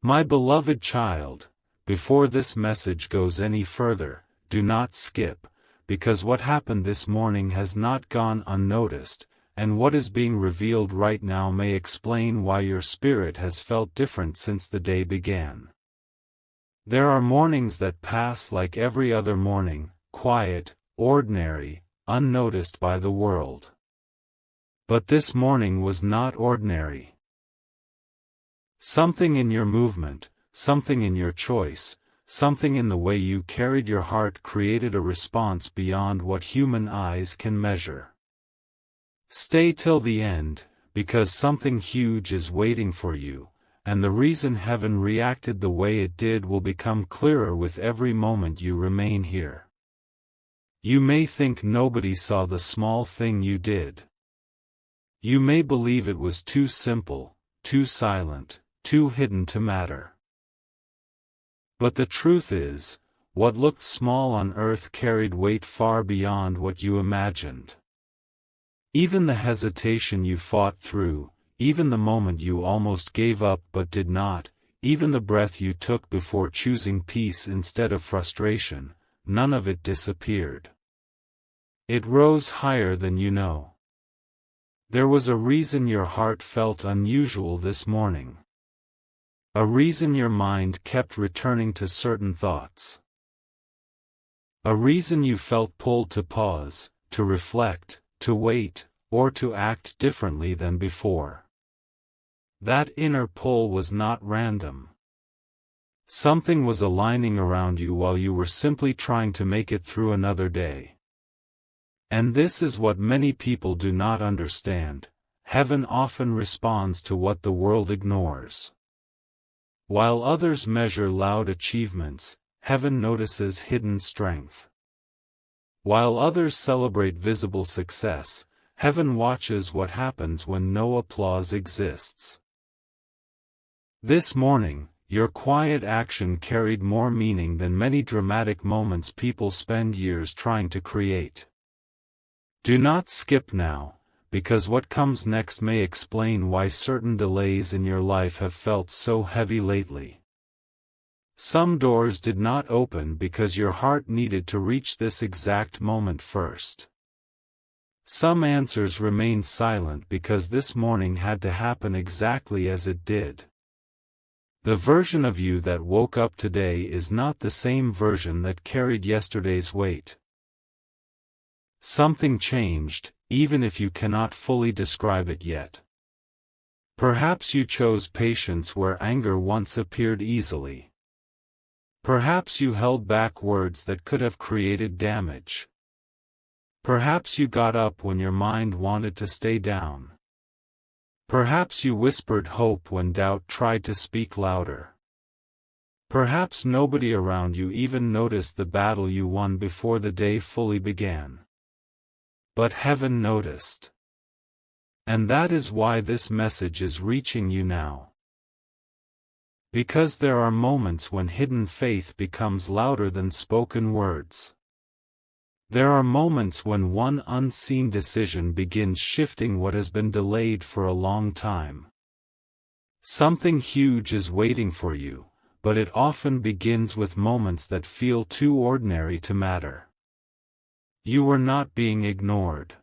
My beloved child, before this message goes any further, do not skip, because what happened this morning has not gone unnoticed, and what is being revealed right now may explain why your spirit has felt different since the day began. There are mornings that pass like every other morning, quiet, ordinary, unnoticed by the world. But this morning was not ordinary. Something in your movement, something in your choice, something in the way you carried your heart created a response beyond what human eyes can measure. Stay till the end, because something huge is waiting for you, and the reason heaven reacted the way it did will become clearer with every moment you remain here. You may think nobody saw the small thing you did. You may believe it was too simple, too silent, too hidden to matter. But the truth is, what looked small on earth carried weight far beyond what you imagined. Even the hesitation you fought through, even the moment you almost gave up but did not, even the breath you took before choosing peace instead of frustration, none of it disappeared. It rose higher than you know. There was a reason your heart felt unusual this morning. A reason your mind kept returning to certain thoughts. A reason you felt pulled to pause, to reflect, to wait, or to act differently than before. That inner pull was not random. Something was aligning around you while you were simply trying to make it through another day. And this is what many people do not understand. Heaven often responds to what the world ignores. While others measure loud achievements, heaven notices hidden strength. While others celebrate visible success, heaven watches what happens when no applause exists. This morning, your quiet action carried more meaning than many dramatic moments people spend years trying to create. Do not skip now, because what comes next may explain why certain delays in your life have felt so heavy lately. Some doors did not open because your heart needed to reach this exact moment first. Some answers remained silent because this morning had to happen exactly as it did. The version of you that woke up today is not the same version that carried yesterday's weight. Something changed, even if you cannot fully describe it yet. Perhaps you chose patience where anger once appeared easily. Perhaps you held back words that could have created damage. Perhaps you got up when your mind wanted to stay down. Perhaps you whispered hope when doubt tried to speak louder. Perhaps nobody around you even noticed the battle you won before the day fully began. But heaven noticed. And that is why this message is reaching you now. Because there are moments when hidden faith becomes louder than spoken words. There are moments when one unseen decision begins shifting what has been delayed for a long time. Something huge is waiting for you, but it often begins with moments that feel too ordinary to matter. You were not being ignored.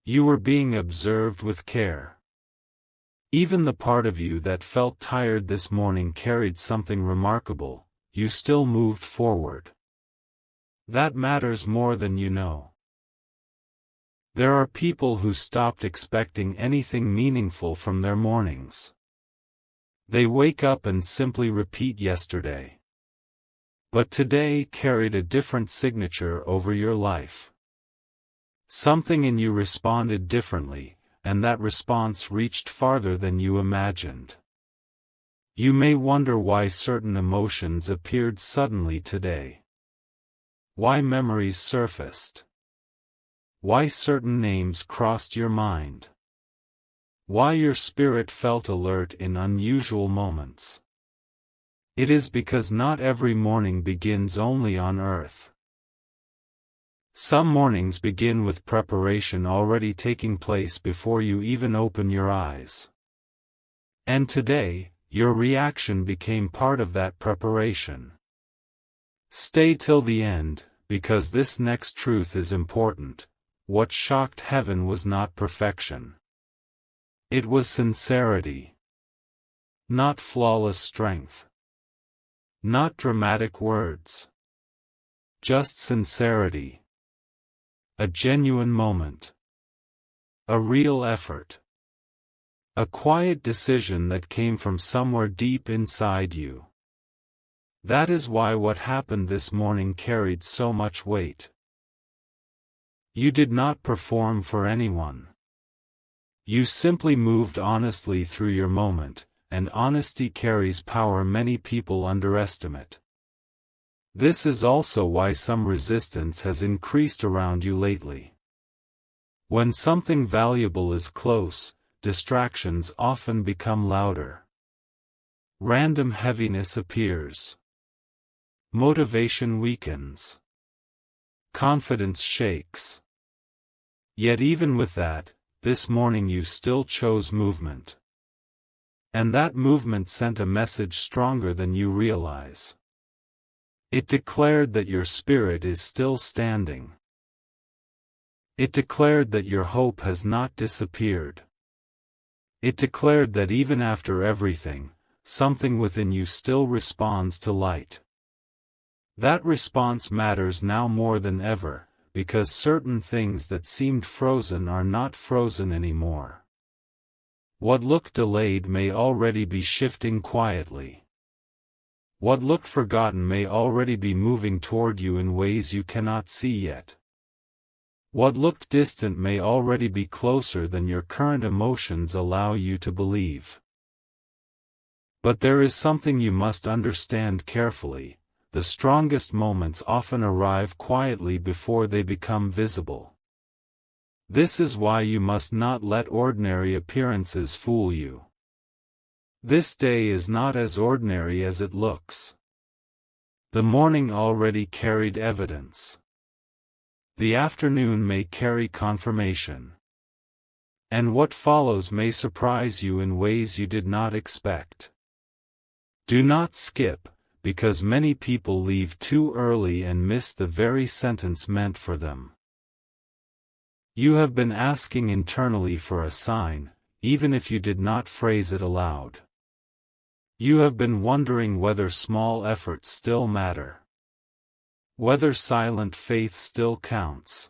You were being observed with care. Even the part of you that felt tired this morning carried something remarkable. You still moved forward. That matters more than you know. There are people who stopped expecting anything meaningful from their mornings. They wake up and simply repeat yesterday. But today carried a different signature over your life. Something in you responded differently, and that response reached farther than you imagined. You may wonder why certain emotions appeared suddenly today. Why memories surfaced. Why certain names crossed your mind. Why your spirit felt alert in unusual moments. It is because not every morning begins only on earth. Some mornings begin with preparation already taking place before you even open your eyes. And today, Your reaction became part of that preparation. Stay till the end, because this next truth is important. What shocked heaven was not perfection. It was sincerity. Not flawless strength. Not dramatic words. Just sincerity. A genuine moment. A real effort. A quiet decision that came from somewhere deep inside you. That is why what happened this morning carried so much weight. You did not perform for anyone. You simply moved honestly through your moment, and honesty carries power many people underestimate. This is also why some resistance has increased around you lately. When something valuable is close, distractions often become louder. Random heaviness appears. Motivation weakens. Confidence shakes. Yet even with that, this morning you still chose movement. And that movement sent a message stronger than you realize. It declared that your spirit is still standing. It declared that your hope has not disappeared. It declared that even after everything, something within you still responds to light. That response matters now more than ever, because certain things that seemed frozen are not frozen anymore. What looked delayed may already be shifting quietly. What looked forgotten may already be moving toward you in ways you cannot see yet. What looked distant may already be closer than your current emotions allow you to believe. But there is something you must understand carefully. The strongest moments often arrive quietly before they become visible. This is why you must not let ordinary appearances fool you. This day is not as ordinary as it looks. The morning already carried evidence. The afternoon may carry confirmation. And what follows may surprise you in ways you did not expect. Do not skip, because many people leave too early and miss the very sentence meant for them. You have been asking internally for a sign, even if you did not phrase it aloud. You have been wondering whether small efforts still matter. Whether silent faith still counts.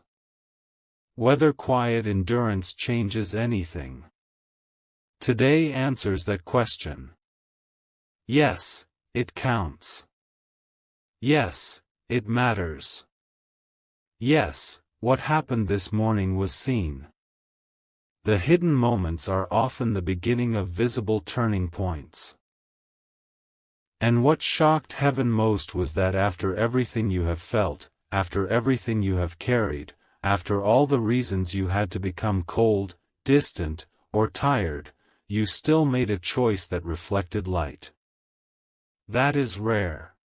Whether quiet endurance changes anything. Today answers that question. Yes, it counts. Yes, it matters. Yes, what happened this morning was seen. The hidden moments are often the beginning of visible turning points. And what shocked heaven most was that after everything you have felt, after everything you have carried, after all the reasons you had to become cold, distant, or tired, you still made a choice that reflected light. That is rare.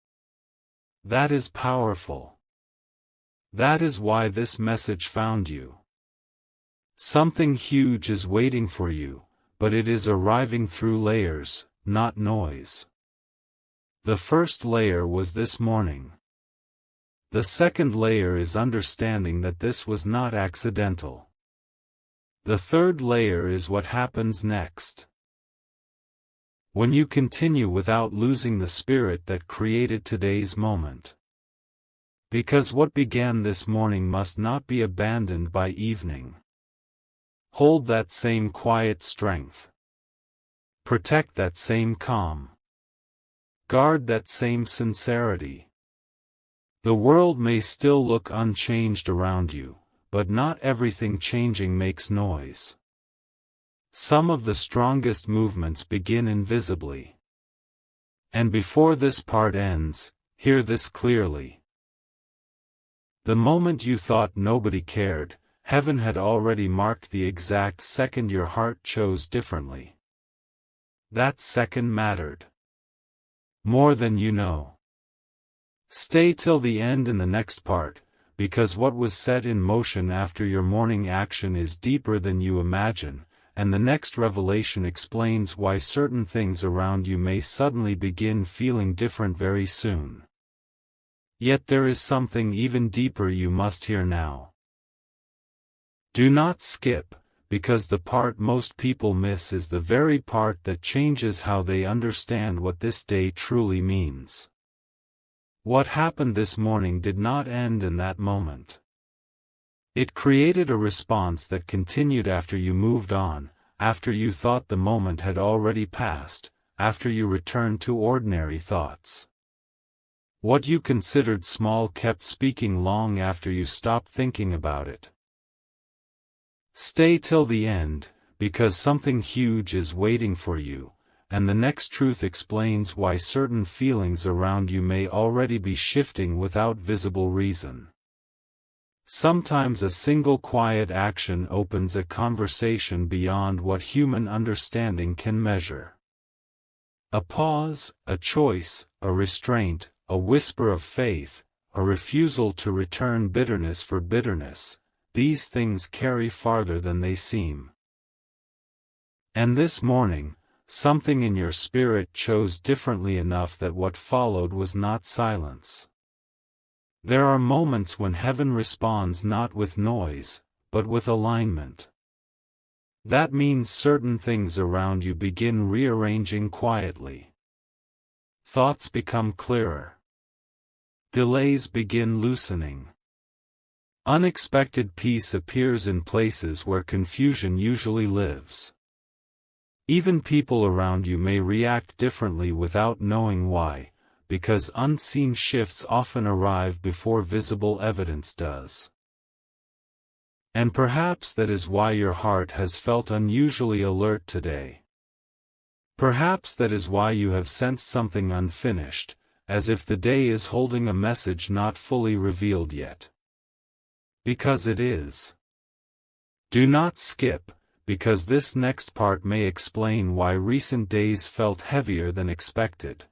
That is powerful. That is why this message found you. Something huge is waiting for you, but it is arriving through layers, not noise. The first layer was this morning. The second layer is understanding that this was not accidental. The third layer is what happens next. When you continue without losing the spirit that created today's moment. Because what began this morning must not be abandoned by evening. Hold that same quiet strength. Protect that same calm. Guard that same sincerity. The world may still look unchanged around you, but not everything changing makes noise. Some of the strongest movements begin invisibly. And before this part ends, hear this clearly. The moment you thought nobody cared, heaven had already marked the exact second your heart chose differently. That second mattered. More than you know. Stay till the end in the next part, because what was set in motion after your morning action is deeper than you imagine, and the next revelation explains why certain things around you may suddenly begin feeling different very soon. Yet there is something even deeper you must hear now. Do not skip, because the part most people miss is the very part that changes how they understand what this day truly means. What happened this morning did not end in that moment. It created a response that continued after you moved on, after you thought the moment had already passed, after you returned to ordinary thoughts. What you considered small kept speaking long after you stopped thinking about it. Stay till the end, because something huge is waiting for you, and the next truth explains why certain feelings around you may already be shifting without visible reason. Sometimes a single quiet action opens a conversation beyond what human understanding can measure. A pause, a choice, a restraint, a whisper of faith, a refusal to return bitterness for bitterness, these things carry farther than they seem. And this morning, something in your spirit chose differently enough that what followed was not silence. There are moments when heaven responds not with noise, but with alignment. That means certain things around you begin rearranging quietly. Thoughts become clearer. Delays begin loosening. Unexpected peace appears in places where confusion usually lives. Even people around you may react differently without knowing why, because unseen shifts often arrive before visible evidence does. And perhaps that is why your heart has felt unusually alert today. Perhaps that is why you have sensed something unfinished, as if the day is holding a message not fully revealed yet. Because it is. Do not skip, because this next part may explain why recent days felt heavier than expected.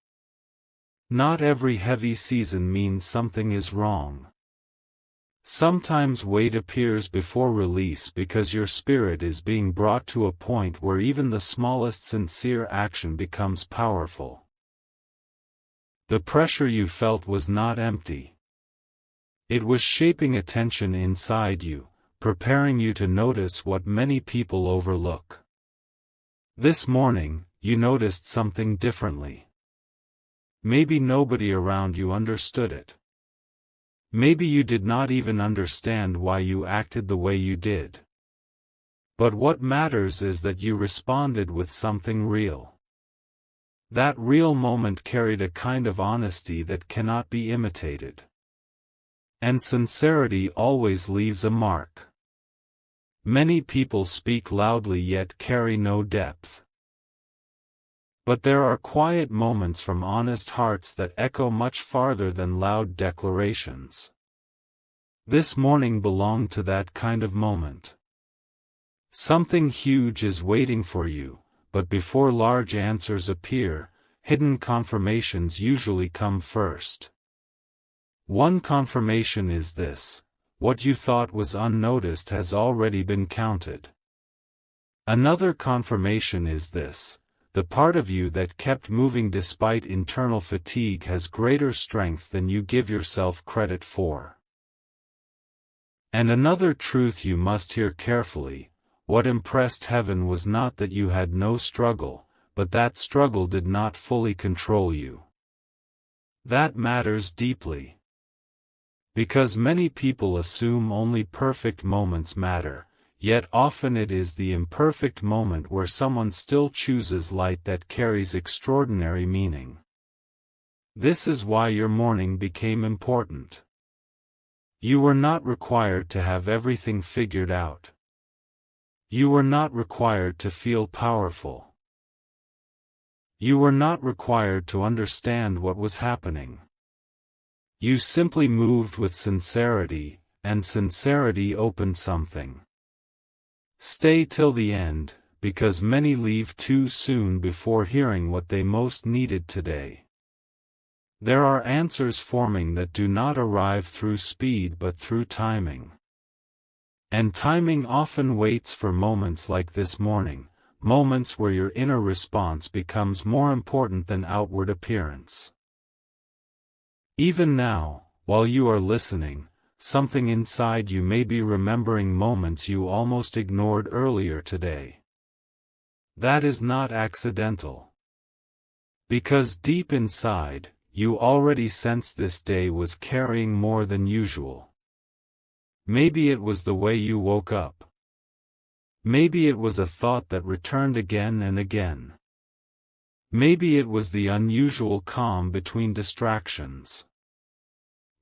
Not every heavy season means something is wrong. Sometimes weight appears before release because your spirit is being brought to a point where even the smallest sincere action becomes powerful. The pressure you felt was not empty. It was shaping attention inside you, preparing you to notice what many people overlook. This morning, you noticed something differently. Maybe nobody around you understood it. Maybe you did not even understand why you acted the way you did. But what matters is that you responded with something real. That real moment carried a kind of honesty that cannot be imitated. And sincerity always leaves a mark. Many people speak loudly yet carry no depth. But there are quiet moments from honest hearts that echo much farther than loud declarations. This morning belonged to that kind of moment. Something huge is waiting for you, but before large answers appear, hidden confirmations usually come first. One confirmation is this: what you thought was unnoticed has already been counted. Another confirmation is this: the part of you that kept moving despite internal fatigue has greater strength than you give yourself credit for. And another truth you must hear carefully: what impressed heaven was not that you had no struggle, but that struggle did not fully control you. That matters deeply. Because many people assume only perfect moments matter, yet often it is the imperfect moment where someone still chooses light that carries extraordinary meaning. This is why your morning became important. You were not required to have everything figured out. You were not required to feel powerful. You were not required to understand what was happening. You simply moved with sincerity, and sincerity opened something. Stay till the end, because many leave too soon before hearing what they most needed today. There are answers forming that do not arrive through speed but through timing. And timing often waits for moments like this morning, moments where your inner response becomes more important than outward appearance. Even now, while you are listening, something inside you may be remembering moments you almost ignored earlier today. That is not accidental. Because deep inside, you already sensed this day was carrying more than usual. Maybe it was the way you woke up. Maybe it was a thought that returned again and again. Maybe it was the unusual calm between distractions.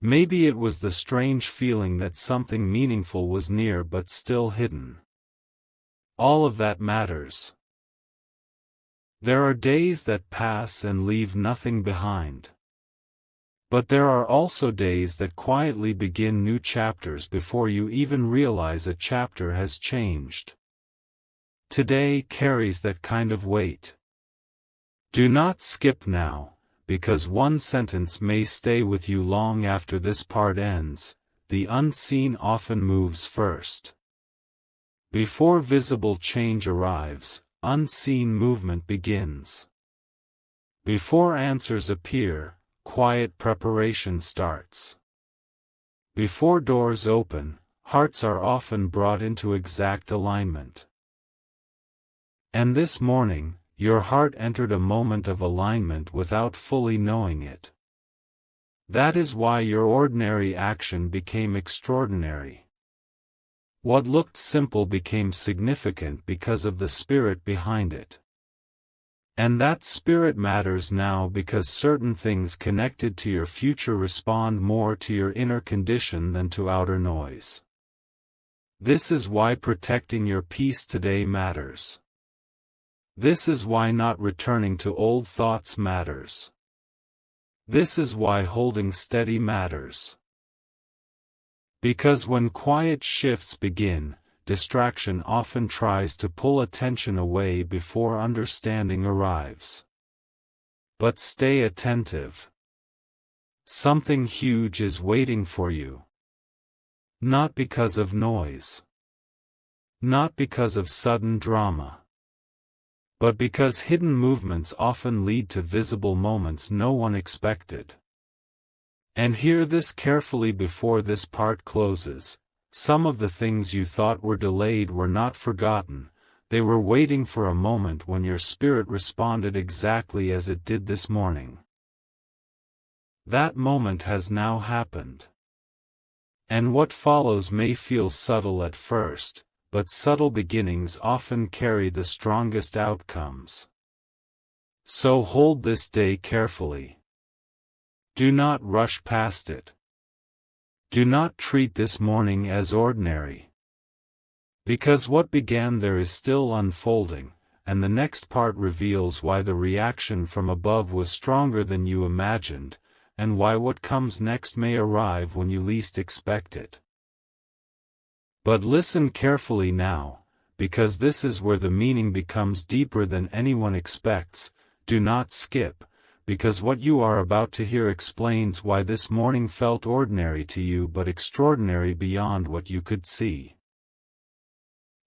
Maybe it was the strange feeling that something meaningful was near but still hidden. All of that matters. There are days that pass and leave nothing behind. But there are also days that quietly begin new chapters before you even realize a chapter has changed. Today carries that kind of weight. Do not skip now, because one sentence may stay with you long after this part ends. The unseen often moves first. Before visible change arrives, unseen movement begins. Before answers appear, quiet preparation starts. Before doors open, hearts are often brought into exact alignment. And this morning, your heart entered a moment of alignment without fully knowing it. That is why your ordinary action became extraordinary. What looked simple became significant because of the spirit behind it. And that spirit matters now because certain things connected to your future respond more to your inner condition than to outer noise. This is why protecting your peace today matters. This is why not returning to old thoughts matters. This is why holding steady matters. Because when quiet shifts begin, distraction often tries to pull attention away before understanding arrives. But stay attentive. Something huge is waiting for you. Not because of noise. Not because of sudden drama. But because hidden movements often lead to visible moments no one expected. And hear this carefully before this part closes. Some of the things you thought were delayed were not forgotten, they were waiting for a moment when your spirit responded exactly as it did this morning. That moment has now happened. And what follows may feel subtle at first, but subtle beginnings often carry the strongest outcomes. So hold this day carefully. Do not rush past it. Do not treat this morning as ordinary. Because what began there is still unfolding, and the next part reveals why the reaction from above was stronger than you imagined, and why what comes next may arrive when you least expect it. But listen carefully now, because this is where the meaning becomes deeper than anyone expects. Do not skip, because what you are about to hear explains why this morning felt ordinary to you but extraordinary beyond what you could see.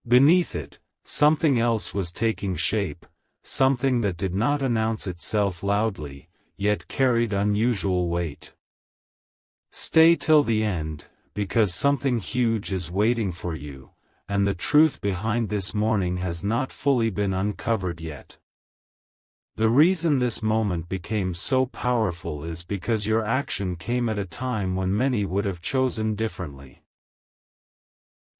Beneath it, something else was taking shape, something that did not announce itself loudly, yet carried unusual weight. Stay till the end, because something huge is waiting for you, and the truth behind this morning has not fully been uncovered yet. The reason this moment became so powerful is because your action came at a time when many would have chosen differently.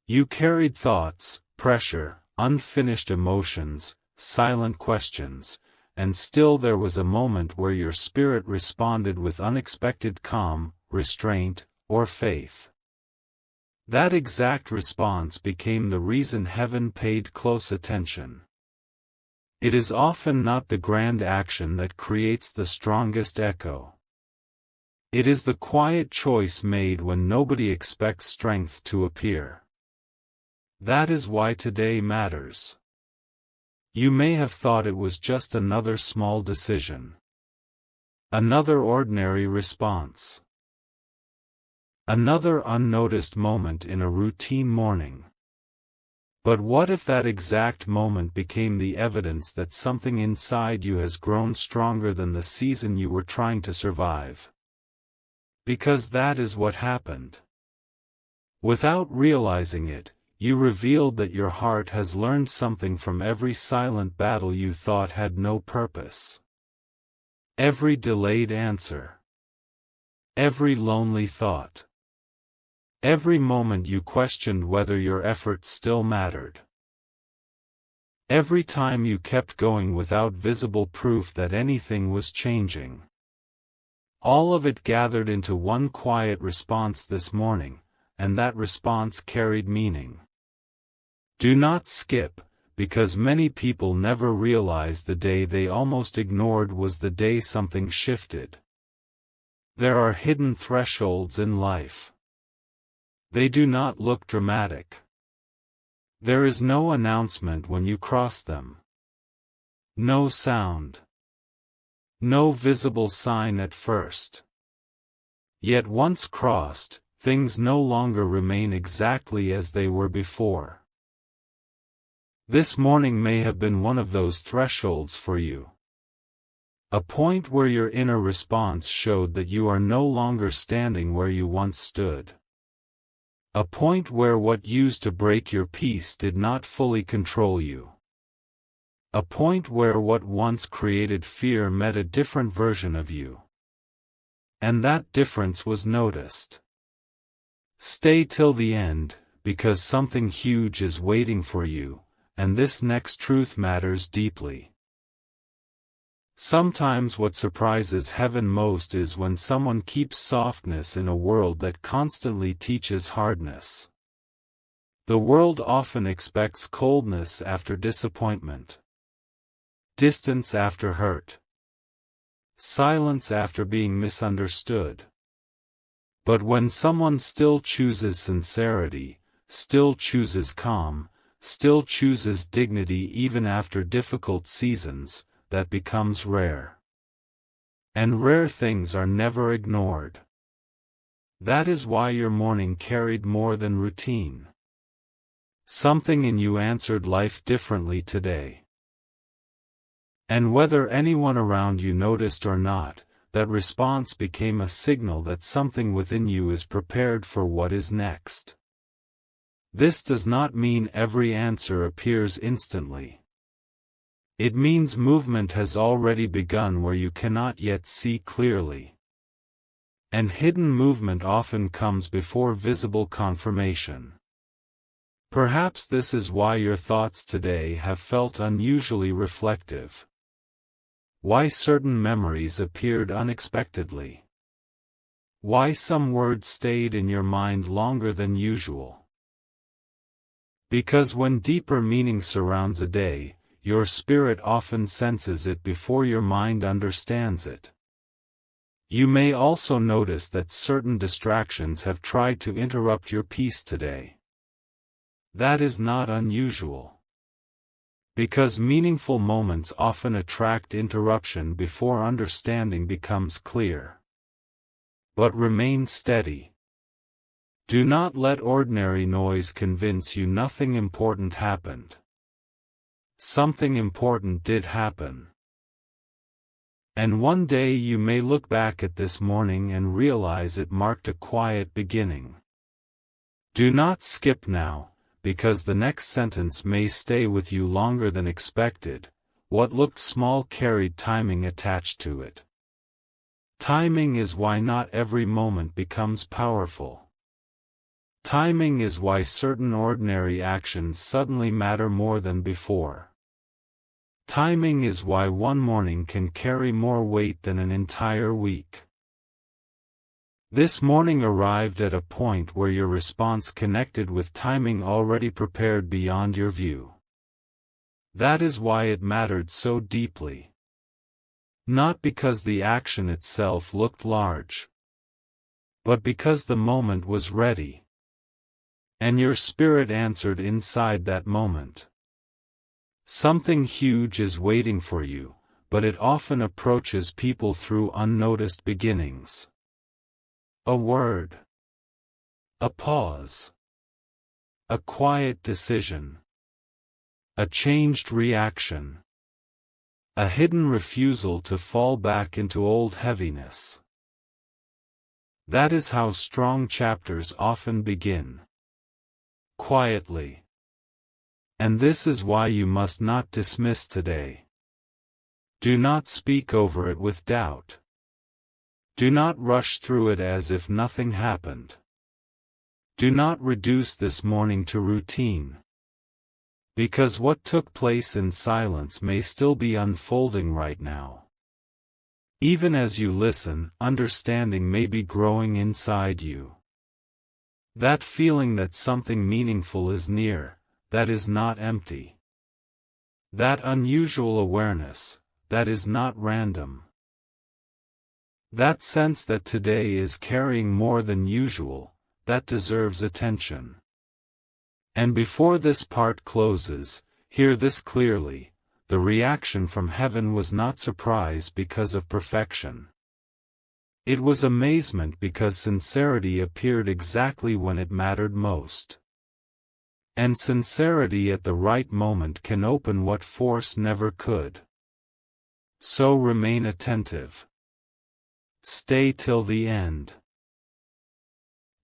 You carried thoughts, pressure, unfinished emotions, silent questions, and still there was a moment where your spirit responded with unexpected calm, restraint, or faith. That exact response became the reason heaven paid close attention. It is often not the grand action that creates the strongest echo. It is the quiet choice made when nobody expects strength to appear. That is why today matters. You may have thought it was just another small decision. Another ordinary response. Another unnoticed moment in a routine morning. But what if that exact moment became the evidence that something inside you has grown stronger than the season you were trying to survive? Because that is what happened. Without realizing it, you revealed that your heart has learned something from every silent battle you thought had no purpose. Every delayed answer. Every lonely thought. Every moment you questioned whether your efforts still mattered. Every time you kept going without visible proof that anything was changing. All of it gathered into one quiet response this morning, and that response carried meaning. Do not skip, because many people never realize the day they almost ignored was the day something shifted. There are hidden thresholds in life. They do not look dramatic. There is no announcement when you cross them. No sound. No visible sign at first. Yet once crossed, things no longer remain exactly as they were before. This morning may have been one of those thresholds for you. A point where your inner response showed that you are no longer standing where you once stood. A point where what used to break your peace did not fully control you. A point where what once created fear met a different version of you. And that difference was noticed. Stay till the end, because something huge is waiting for you, and this next truth matters deeply. Sometimes what surprises heaven most is when someone keeps softness in a world that constantly teaches hardness. The world often expects coldness after disappointment, distance after hurt, silence after being misunderstood. But when someone still chooses sincerity, still chooses calm, still chooses dignity even after difficult seasons, that becomes rare. And rare things are never ignored. That is why your morning carried more than routine. Something in you answered life differently today. And whether anyone around you noticed or not, that response became a signal that something within you is prepared for what is next. This does not mean every answer appears instantly. It means movement has already begun where you cannot yet see clearly. And hidden movement often comes before visible confirmation. Perhaps this is why your thoughts today have felt unusually reflective. Why certain memories appeared unexpectedly. Why some words stayed in your mind longer than usual. Because when deeper meaning surrounds a day, your spirit often senses it before your mind understands it. You may also notice that certain distractions have tried to interrupt your peace today. That is not unusual. Because meaningful moments often attract interruption before understanding becomes clear. But remain steady. Do not let ordinary noise convince you nothing important happened. Something important did happen. And one day you may look back at this morning and realize it marked a quiet beginning. Do not skip now, because the next sentence may stay with you longer than expected. What looked small carried timing attached to it. Timing is why not every moment becomes powerful. Timing is why certain ordinary actions suddenly matter more than before. Timing is why one morning can carry more weight than an entire week. This morning arrived at a point where your response connected with timing already prepared beyond your view. That is why it mattered so deeply. Not because the action itself looked large, but because the moment was ready. And your spirit answered inside that moment. Something huge is waiting for you, but it often approaches people through unnoticed beginnings. A word. A pause. A quiet decision. A changed reaction. A hidden refusal to fall back into old heaviness. That is how strong chapters often begin. Quietly. And this is why you must not dismiss today. Do not speak over it with doubt. Do not rush through it as if nothing happened. Do not reduce this morning to routine. Because what took place in silence may still be unfolding right now. Even as you listen, understanding may be growing inside you. That feeling that something meaningful is near, that is not empty. That unusual awareness, that is not random. That sense that today is carrying more than usual, that deserves attention. And before this part closes, hear this clearly. The reaction from heaven was not surprise because of perfection. It was amazement because sincerity appeared exactly when it mattered most. And sincerity at the right moment can open what force never could. So remain attentive. Stay till the end.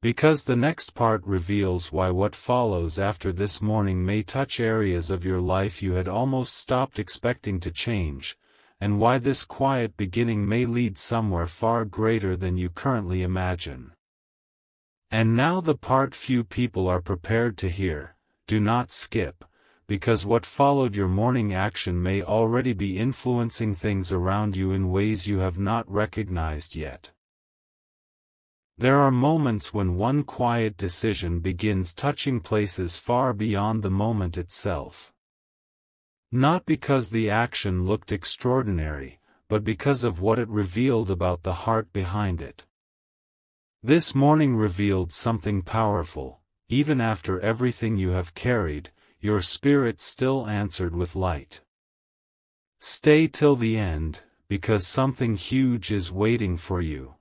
Because the next part reveals why what follows after this morning may touch areas of your life you had almost stopped expecting to change, and why this quiet beginning may lead somewhere far greater than you currently imagine. And now the part few people are prepared to hear. Do not skip, because what followed your morning action may already be influencing things around you in ways you have not recognized yet. There are moments when one quiet decision begins touching places far beyond the moment itself. Not because the action looked extraordinary, but because of what it revealed about the heart behind it. This morning revealed something powerful. Even after everything you have carried, your spirit still answered with light. Stay till the end, because something huge is waiting for you.